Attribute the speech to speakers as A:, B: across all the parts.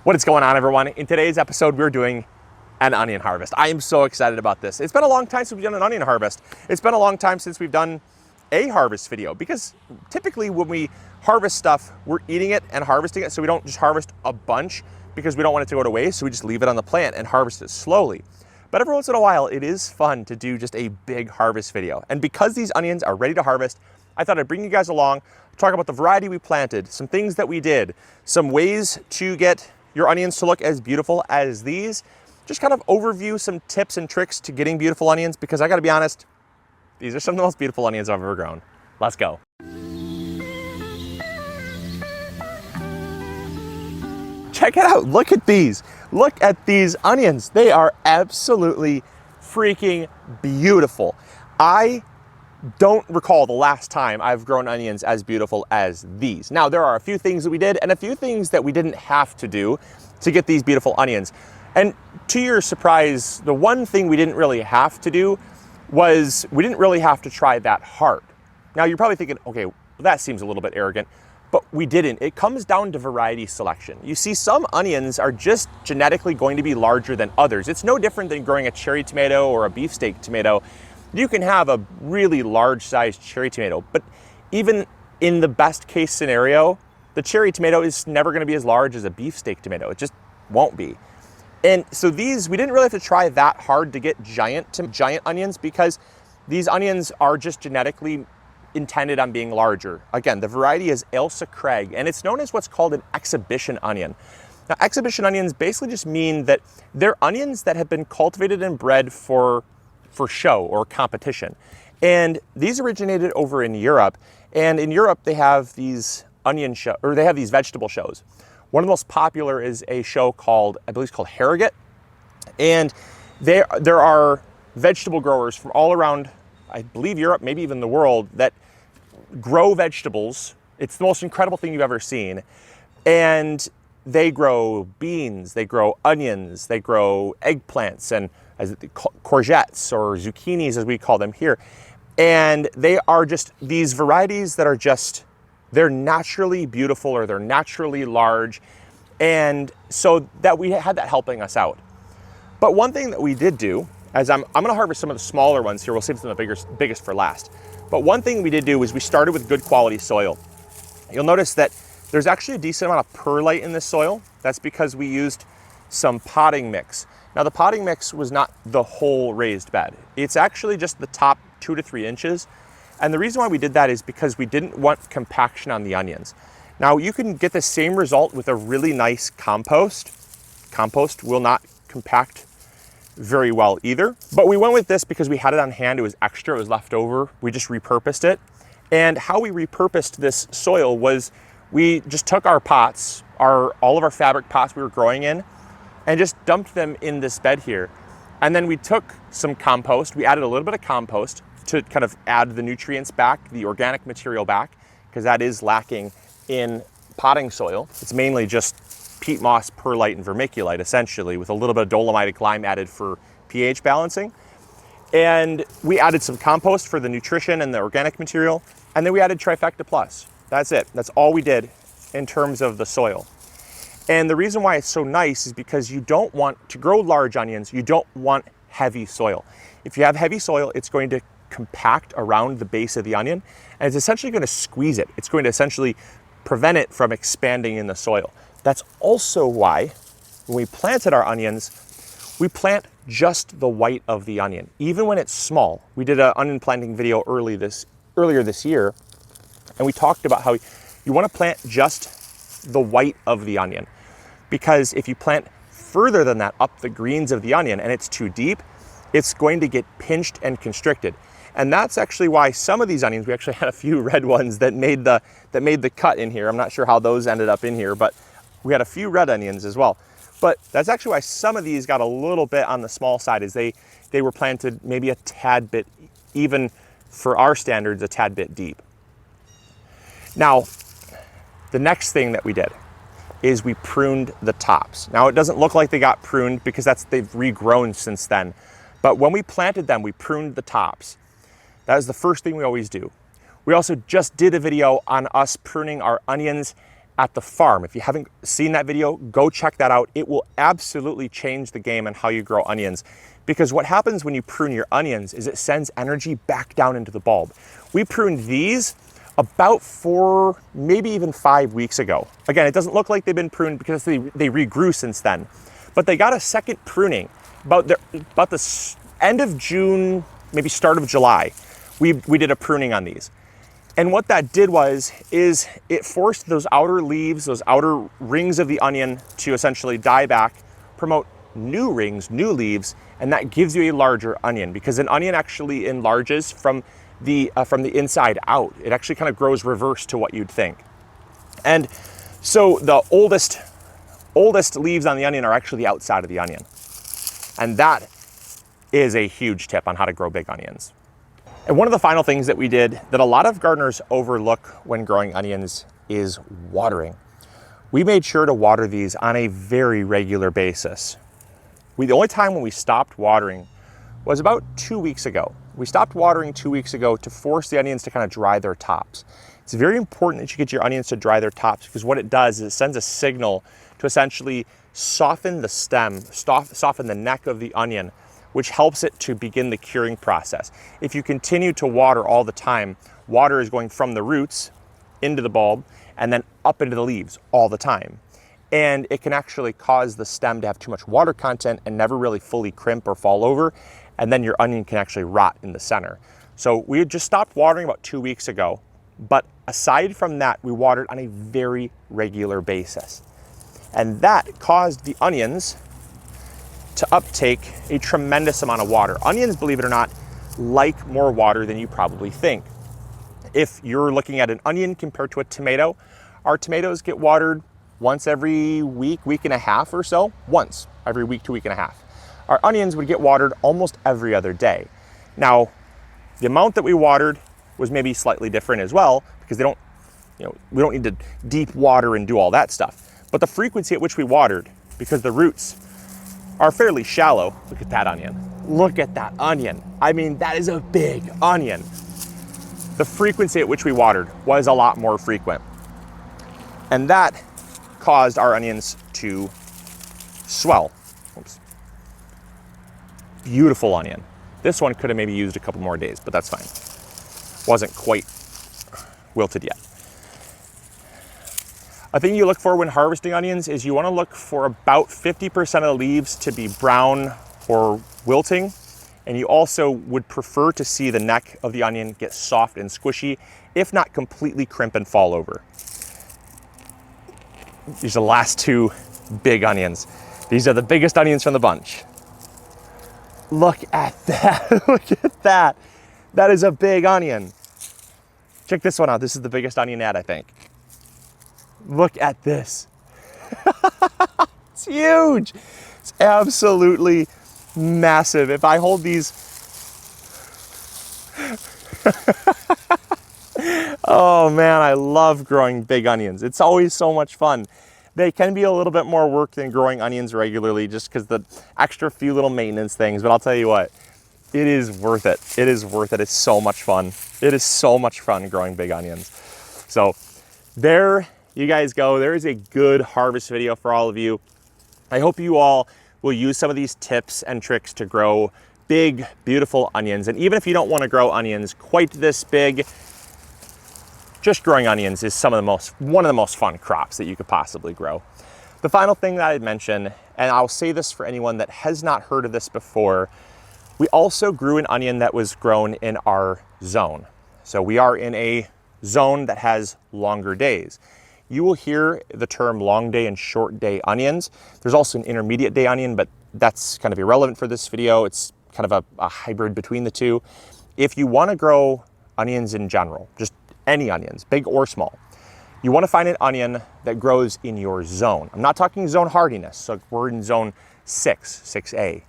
A: What is going on, everyone? In today's episode, we're doing an onion harvest. I am so excited about this. It's been a long time since we've done an onion harvest. It's been a long time since we've done a harvest video, because typically when we harvest stuff, we're eating it and harvesting it, so we don't just harvest a bunch because we don't want it to go to waste, so we just leave it on the plant and harvest it slowly. But every once in a while, it is fun to do just a big harvest video. And because these onions are ready to harvest, I thought I'd bring you guys along, talk about the variety we planted, some things that we did, some ways to get your onions to look as beautiful as these, just kind of overview some tips and tricks to getting beautiful onions, because I gotta be honest, these are some of the most beautiful onions I've ever grown. Let's go. Check it out, look at these. Look at these onions. They are absolutely freaking beautiful. I don't recall the last time I've grown onions as beautiful as these. Now, there are a few things that we did and a few things that we didn't have to do to get these beautiful onions. And to your surprise, the one thing we didn't really have to do was we didn't really have to try that hard. Now, you're probably thinking, okay, well, that seems a little bit arrogant, but we didn't. It comes down to variety selection. You see, some onions are just genetically going to be larger than others. It's no different than growing a cherry tomato or a beefsteak tomato. You can have a really large sized cherry tomato, but even in the best case scenario, the cherry tomato is never going to be as large as a beefsteak tomato. It just won't be. And so these, we didn't really have to try that hard to get giant onions, because these onions are just genetically intended on being larger. Again, the variety is Ailsa Craig, and it's known as what's called an exhibition onion. Now, exhibition onions basically just mean that they're onions that have been cultivated and bred for show or competition. And these originated over in Europe. And in Europe, they have these vegetable shows. One of the most popular is a show called, I believe it's called Harrogate. And there are vegetable growers from all around, I believe, Europe, maybe even the world, that grow vegetables. It's the most incredible thing you've ever seen. And they grow beans, they grow onions, they grow eggplants, and courgettes or zucchinis, as we call them here. And they are just these varieties that are just, they're naturally beautiful, or they're naturally large. And so that we had that helping us out. But one thing that we did do, as I'm gonna harvest some of the smaller ones here, we'll save some of the biggest for last. But one thing we did do was we started with good quality soil. You'll notice that there's actually a decent amount of perlite in this soil. That's because we used some potting mix. Now, the potting mix was not the whole raised bed. It's actually just the top 2 to 3 inches. And the reason why we did that is because we didn't want compaction on the onions. Now, you can get the same result with a really nice compost. Compost will not compact very well either. But we went with this because we had it on hand. It was extra, it was left over. We just repurposed it. And how we repurposed this soil was we just took our pots, all of our fabric pots we were growing in, and just dumped them in this bed here. And then we took some compost, we added a little bit of compost to kind of add the nutrients back, the organic material back, because that is lacking in potting soil. It's mainly just peat moss, perlite, and vermiculite, essentially, with a little bit of dolomitic lime added for pH balancing. And we added some compost for the nutrition and the organic material, and then we added Trifecta Plus. That's it. That's all we did in terms of the soil. And the reason why it's so nice is because you don't want to grow large onions, you don't want heavy soil. If you have heavy soil, it's going to compact around the base of the onion, and it's essentially going to squeeze it. It's going to essentially prevent it from expanding in the soil. That's also why when we planted our onions, we plant just the white of the onion, even when it's small. We did an onion planting video earlier this year, and we talked about how you want to plant just the white of the onion. Because if you plant further than that up the greens of the onion and it's too deep, it's going to get pinched and constricted. And that's actually why some of these onions, we actually had a few red ones that made the cut in here. I'm not sure how those ended up in here, but we had a few red onions as well. But that's actually why some of these got a little bit on the small side, is they were planted maybe a tad bit, even for our standards, a tad bit deep. Now, the next thing that we did is we pruned the tops. Now, it doesn't look like they got pruned because they've regrown since then. But when we planted them, we pruned the tops. That is the first thing we always do. We also just did a video on us pruning our onions at the farm. If you haven't seen that video, go check that out. It will absolutely change the game on how you grow onions, because what happens when you prune your onions is it sends energy back down into the bulb. We pruned these about 4, maybe even 5 weeks ago. Again, it doesn't look like they've been pruned because they regrew since then, but they got a second pruning about the end of June, maybe start of July. We did a pruning on these. And what that did is it forced those outer leaves, those outer rings of the onion to essentially die back, promote new rings, new leaves, and that gives you a larger onion, because an onion actually enlarges from the inside out. It actually kind of grows reverse to what you'd think. And so the oldest leaves on the onion are actually the outside of the onion. And that is a huge tip on how to grow big onions. And one of the final things that we did that a lot of gardeners overlook when growing onions is watering. We made sure to water these on a very regular basis. The only time when we stopped watering was about 2 weeks ago. We stopped watering 2 weeks ago to force the onions to kind of dry their tops. It's very important that you get your onions to dry their tops, because what it does is it sends a signal to essentially soften the stem, soften the neck of the onion, which helps it to begin the curing process. If you continue to water all the time, water is going from the roots into the bulb and then up into the leaves all the time. And it can actually cause the stem to have too much water content and never really fully crimp or fall over. And then your onion can actually rot in the center. So we had just stopped watering about 2 weeks ago. But aside from that, we watered on a very regular basis. And that caused the onions to uptake a tremendous amount of water. Onions, believe it or not, like more water than you probably think. If you're looking at an onion compared to a tomato, our tomatoes get watered once every week, week and a half or so, once every week to week and a half. Our onions would get watered almost every other day. Now, the amount that we watered was maybe slightly different as well, because we don't need to deep water and do all that stuff. But the frequency at which we watered, because the roots are fairly shallow. Look at that onion. Look at that onion. I mean, that is a big onion. The frequency at which we watered was a lot more frequent. And that caused our onions to swell. Oops. Beautiful onion. This one could have maybe used a couple more days, but that's fine. Wasn't quite wilted yet. A thing you look for when harvesting onions is you want to look for about 50% of the leaves to be brown or wilting. And you also would prefer to see the neck of the onion get soft and squishy, if not completely crimp and fall over. These are the last 2 big onions. These are the biggest onions from the bunch. Look at that. Look at that. That is a big onion. Check this one out. This is the biggest onion yet, I think. Look at this. It's huge. It's absolutely massive. If I hold these, oh man, I love growing big onions. It's always so much fun. They can be a little bit more work than growing onions regularly, just because the extra few little maintenance things, but I'll tell you what, it is worth it. It is worth it. It's so much fun. It is so much fun growing big onions. So there you guys go. There is a good harvest video for all of you. I hope you all will use some of these tips and tricks to grow big, beautiful onions. And even if you don't want to grow onions quite this big, just growing onions is one of the most fun crops that you could possibly grow. The final thing that I'd mention, and I'll say this for anyone that has not heard of this before, we also grew an onion that was grown in our zone. So we are in a zone that has longer days. You will hear the term long day and short day onions. There's also an intermediate day onion, but that's kind of irrelevant for this video. It's kind of a hybrid between the two. If you want to grow onions in general, just any onions, big or small, you want to find an onion that grows in your zone. I'm not talking zone hardiness, so we're in zone 6A.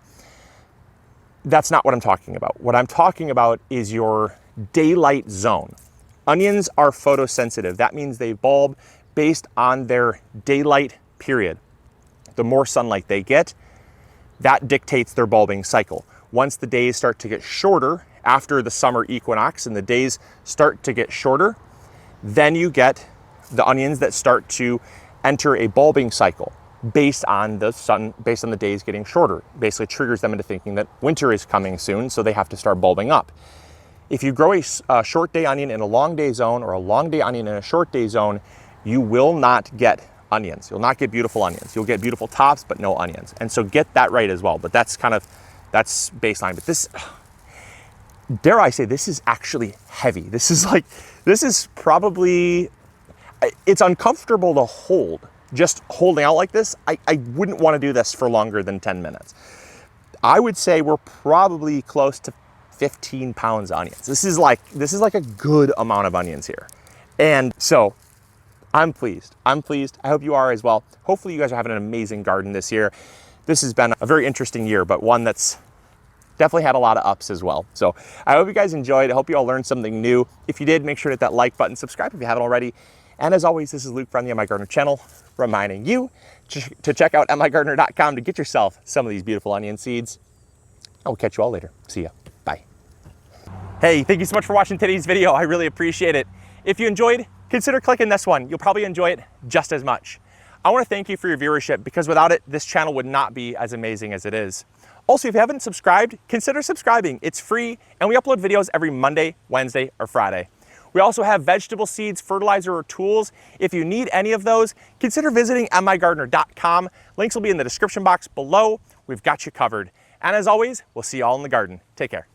A: That's not what I'm talking about. What I'm talking about is your daylight zone. Onions are photosensitive. That means they bulb based on their daylight period. The more sunlight they get, that dictates their bulbing cycle. Once the days start to get shorter after the summer equinox and the days start to get shorter, then you get the onions that start to enter a bulbing cycle based on the sun, based on the days getting shorter. Basically triggers them into thinking that winter is coming soon, so they have to start bulbing up. If you grow a short day onion in a long day zone or a long day onion in a short day zone, you will not get onions. You'll not get beautiful onions. You'll get beautiful tops, but no onions. And so get that right as well. But that's baseline. But this, dare I say, this is actually heavy. This is probably, it's uncomfortable to hold. Just holding out like this, I wouldn't want to do this for longer than 10 minutes. I would say we're probably close to 15 pounds of onions. This is like a good amount of onions here. And so I'm pleased. I hope you are as well. Hopefully you guys are having an amazing garden this year. This has been a very interesting year, but one that's definitely had a lot of ups as well. So I hope you guys enjoyed. I hope you all learned something new. If you did, make sure to hit that like button, subscribe if you haven't already. And as always, this is Luke from the MI Gardener channel, reminding you to check out migardener.com to get yourself some of these beautiful onion seeds. I will catch you all later. See ya. Bye. Hey, thank you so much for watching today's video. I really appreciate it. If you enjoyed, consider clicking this one. You'll probably enjoy it just as much. I want to thank you for your viewership, because without it, this channel would not be as amazing as it is. Also, if you haven't subscribed, consider subscribing. It's free, and we upload videos every Monday, Wednesday, or Friday. We also have vegetable seeds, fertilizer, or tools. If you need any of those, consider visiting migardener.com. Links will be in the description box below. We've got you covered. And as always, we'll see you all in the garden. Take care.